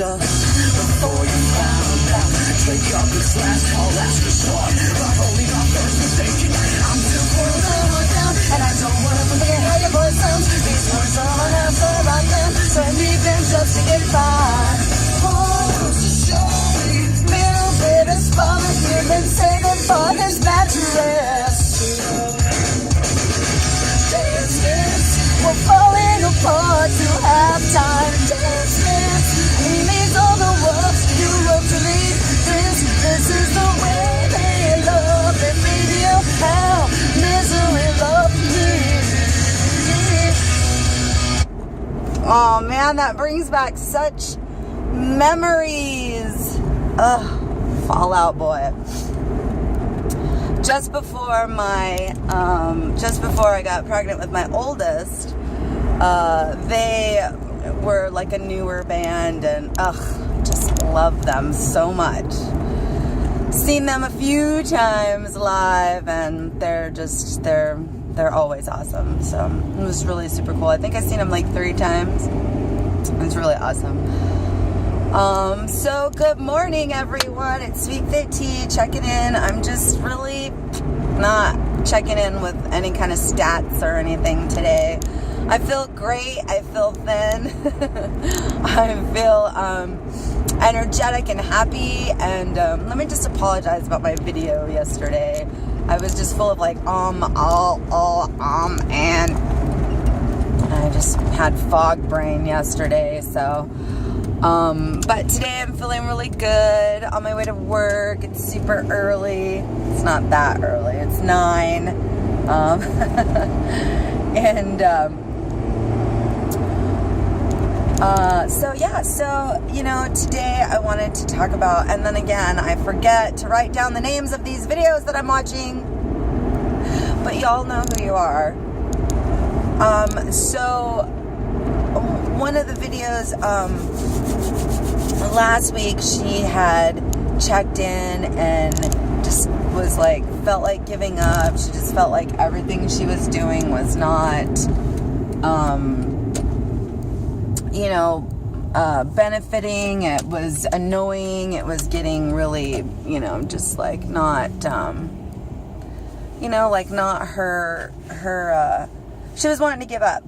just before you found out. Take up this last call, ask for short. I've only got first mistaken. I'm too far down, and I don't want to forget how your voice sounds. These words are all after I can. So deep in just to get by. Oh, show me little bit of spark you've been saving for his mattress. We're falling apart to halftime. Dance, and these are the words you wrote to me. This is the way they love. They made you hell, misery, love me. Oh man, that brings back such memories. Ugh, Fall Out Boy. Just before I got pregnant with my oldest, they were like a newer band, and just love them so much. Seen them a few times live, and they're always awesome. So it was really super cool. I think I've seen them like 3 times. It's really awesome. So good morning, everyone. It's SweetFit Tee checking in. I'm just really not checking in with any kind of stats or anything today. I feel great. I feel thin. I feel energetic and happy. And let me just apologize about my video yesterday. I was just full of like and I just had fog brain yesterday. So but today I'm feeling really good on my way to work. It's super early. It's not that early. It's 9. So today I wanted to talk about, and then again, I forget to write down the names of these videos that I'm watching, but y'all know who you are. So one of the videos, last week she had checked in and just was like, felt like giving up. She just felt like everything she was doing was not, benefiting. It was annoying. It was getting really, just like not, not her, she was wanting to give up.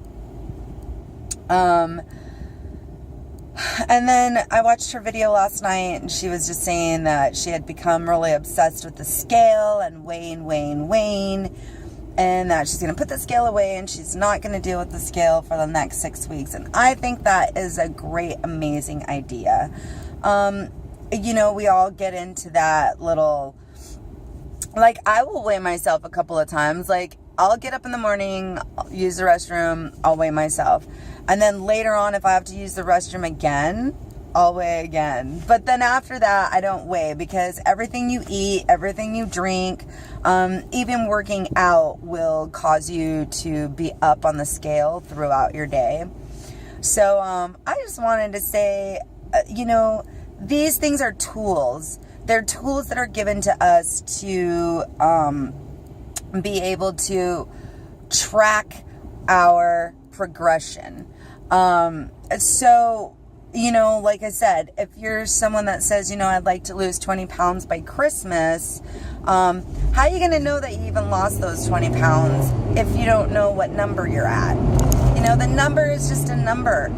And then I watched her video last night, and she was just saying that she had become really obsessed with the scale and weighing, and that she's going to put the scale away and she's not going to deal with the scale for the next 6 weeks. And I think that is a great, amazing idea. We all get into that little, like, I will weigh myself a couple of times. Like, I'll get up in the morning, I'll use the restroom, I'll weigh myself. And then later on, if I have to use the restroom again, I'll weigh again. But then after that, I don't weigh, because everything you eat, everything you drink, even working out will cause you to be up on the scale throughout your day. So I just wanted to say, these things are tools. They're tools that are given to us to be able to track our progression. Like I said, if you're someone that says, I'd like to lose 20 pounds by Christmas, how are you going to know that you even lost those 20 pounds if you don't know what number you're at? The number is just a number.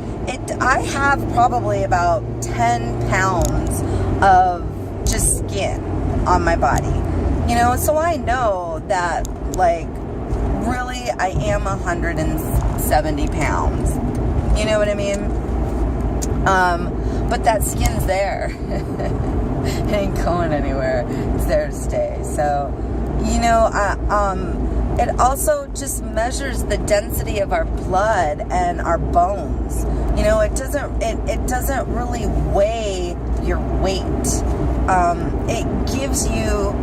I have probably about 10 pounds of just skin on my body, so I know that, like, really I am 170 pounds. You know what I mean? But that skin's there. It ain't going anywhere. It's there to stay. So, it also just measures the density of our blood and our bones. It doesn't really weigh your weight. It gives you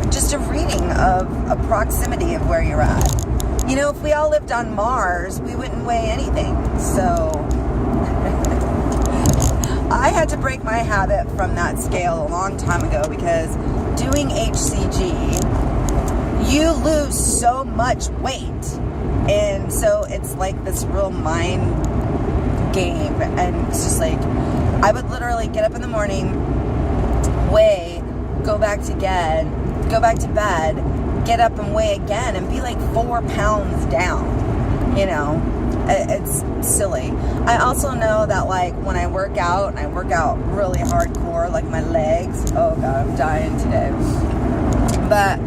just a reading of a proximity of where you're at. If we all lived on Mars, we wouldn't weigh anything. So I had to break my habit from that scale a long time ago, because doing HCG, you lose so much weight. And so it's like this real mind game. And it's just like, I would literally get up in the morning, weigh, go back to bed, get up and weigh again, and be like 4 pounds down, you know. It's silly. I also know that, like, when I work out, and I work out really hardcore, like my legs, oh God, I'm dying today. But,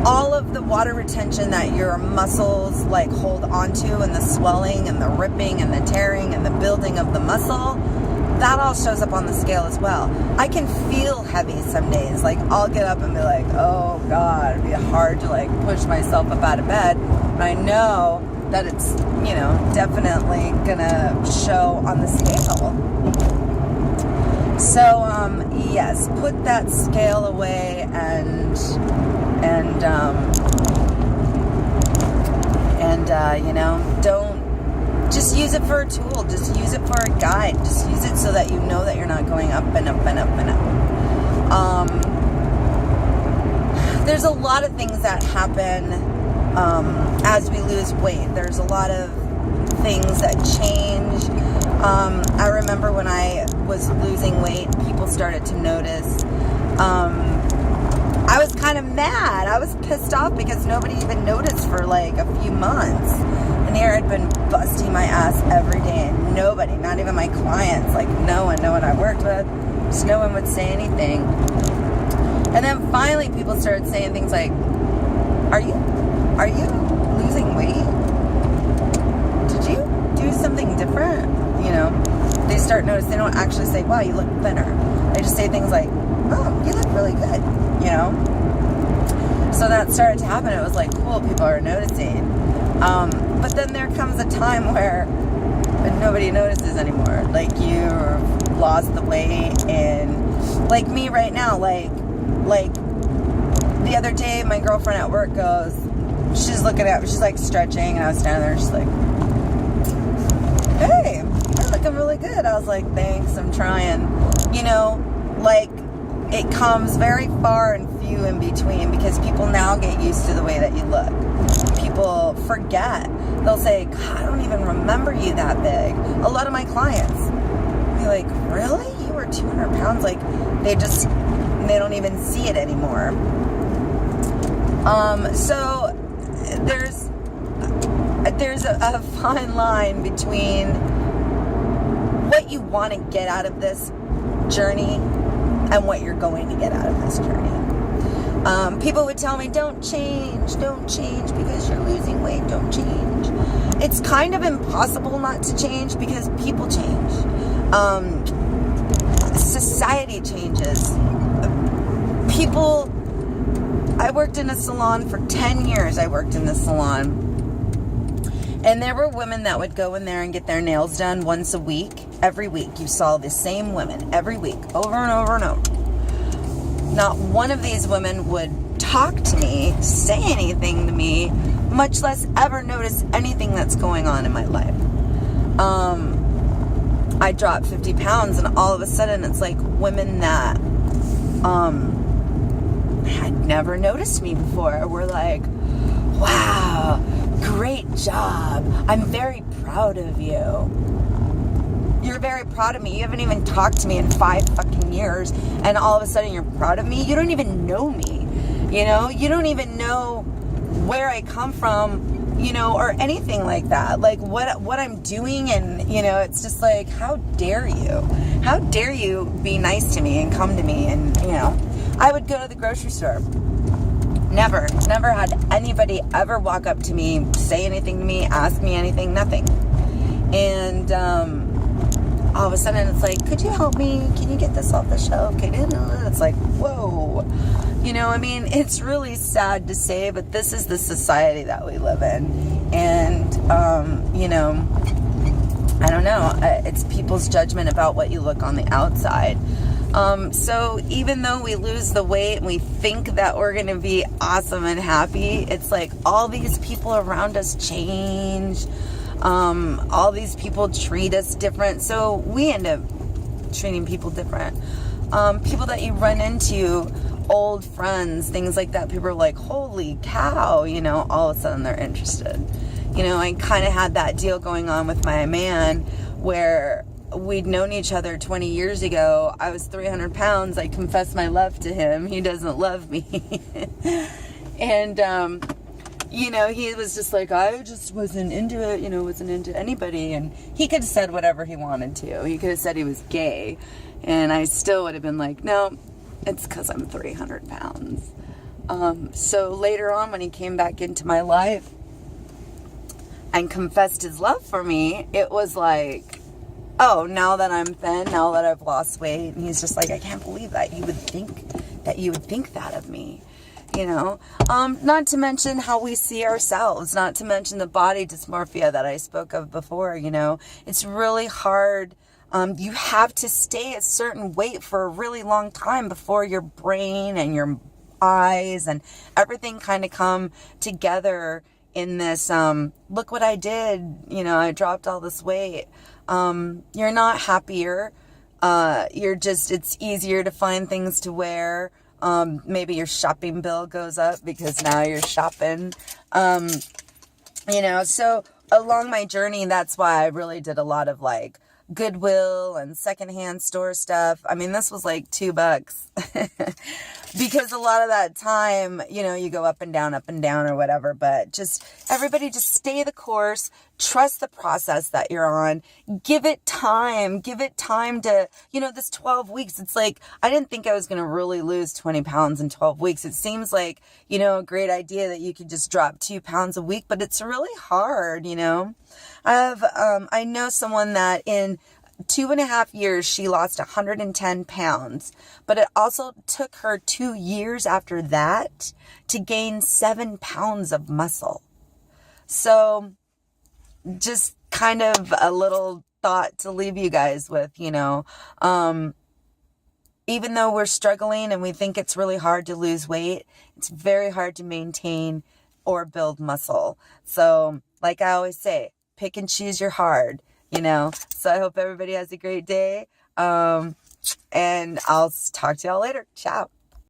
all of the water retention that your muscles, like, hold onto, and the swelling, and the ripping, and the tearing, and the building of the muscle, that all shows up on the scale as well. I can feel heavy some days. Like, I'll get up and be like, oh God, it'd be hard to, like, push myself up out of bed. But I know that it's, you know, definitely gonna show on the scale. So, yes, put that scale away and you know, don't, just use it for a tool. Just use it for a guide. Just use it so that you know that you're not going up and up and up and up. There's a lot of things that happen as we lose weight. There's a lot of things that change. I remember when I was losing weight, people started to notice. I was kind of mad. I was pissed off because nobody even noticed for like a few months. And here I'd been busting my ass every day, and nobody, not even my clients, like no one I worked with, just no one would say anything. And then finally people started saying things like, are you losing weight? Did you do something different? You know, they start noticing. They don't actually say, wow, you look thinner. They just say things like, oh, you look really good, you know? So that started to happen. It was like, cool, people are noticing. But then there comes a time where nobody notices anymore. Like, you lost the weight, and like me right now, like the other day, my girlfriend at work goes, she's looking at me, she's like stretching, and I was standing there, she's like, hey, you're looking really good. I was like, thanks, I'm trying. You know, like, it comes very far and few in between, because people now get used to the way that you look. People forget. They'll say, God, I don't even remember you that big. A lot of my clients be like, really? You were 200 pounds? Like, they don't even see it anymore. So there's a fine line between what you want to get out of this journey and what you're going to get out of this journey. People would tell me, don't change because you're losing weight, don't change. It's kind of impossible not to change, because people change. Society changes. I worked in a salon for 10 years. I worked in the salon. And there were women that would go in there and get their nails done once a week. Every week. You saw the same women every week, over and over and over. Not one of these women would talk to me, say anything to me, much less ever notice anything that's going on in my life. I dropped 50 pounds, and all of a sudden it's like women that had never noticed me before were like, wow, great job. I'm very proud of you. You're very proud of me. You haven't even talked to me in 5 fucking years, and all of a sudden you're proud of me? You don't even know me. You know? You don't even know where I come from, you know, or anything like that. Like, what I'm doing, and, you know, it's just like, how dare you? How dare you be nice to me and come to me? And, you know, I would go to the grocery store. Never had anybody ever walk up to me, say anything to me, ask me anything, nothing. And, all of a sudden it's like, could you help me? Can you get this off the shelf? It's like, whoa. You know, I mean, it's really sad to say, but this is the society that we live in. And, you know, I don't know. It's people's judgment about what you look on the outside. So even though we lose the weight and we think that we're going to be awesome and happy, it's like all these people around us change. All these people treat us different, so we end up treating people different. People that you run into, old friends, things like that, people are like, holy cow, you know, all of a sudden they're interested. You know, I kind of had that deal going on with my man where we'd known each other 20 years ago. I was 300 pounds. I confessed my love to him. He doesn't love me. And, you know, he was just like, I just wasn't into it, you know, wasn't into anybody. And he could have said whatever he wanted to. He could have said he was gay. And I still would have been like, no, it's because I'm 300 pounds. So later on, when he came back into my life and confessed his love for me, it was like, oh, now that I'm thin, now that I've lost weight, and he's just like, I can't believe that you would think that of me, you know. Not to mention how we see ourselves, not to mention the body dysmorphia that I spoke of before, you know. It's really hard. You have to stay a certain weight for a really long time before your brain and your eyes and everything kind of come together in this, look what I did, you know, I dropped all this weight. You're not happier. You're just, it's easier to find things to wear. Maybe your shopping bill goes up because now you're shopping. You know, so along my journey, that's why I really did a lot of like Goodwill and secondhand store stuff. I mean, this was like $2 because a lot of that time, you know, you go up and down or whatever, but just everybody just stay the course, trust the process that you're on, give it time to, you know, this 12 weeks, it's like, I didn't think I was going to really lose 20 pounds in 12 weeks. It seems like, you know, a great idea that you could just drop 2 pounds a week, but it's really hard, you know. I know someone that in 2.5 years, she lost 110 pounds, but it also took her 2 years after that to gain 7 pounds of muscle. So just kind of a little thought to leave you guys with, you know, even though we're struggling and we think it's really hard to lose weight, it's very hard to maintain or build muscle. So like I always say, pick and choose your hard, you know. So I hope everybody has a great day. And I'll talk to y'all later. Ciao.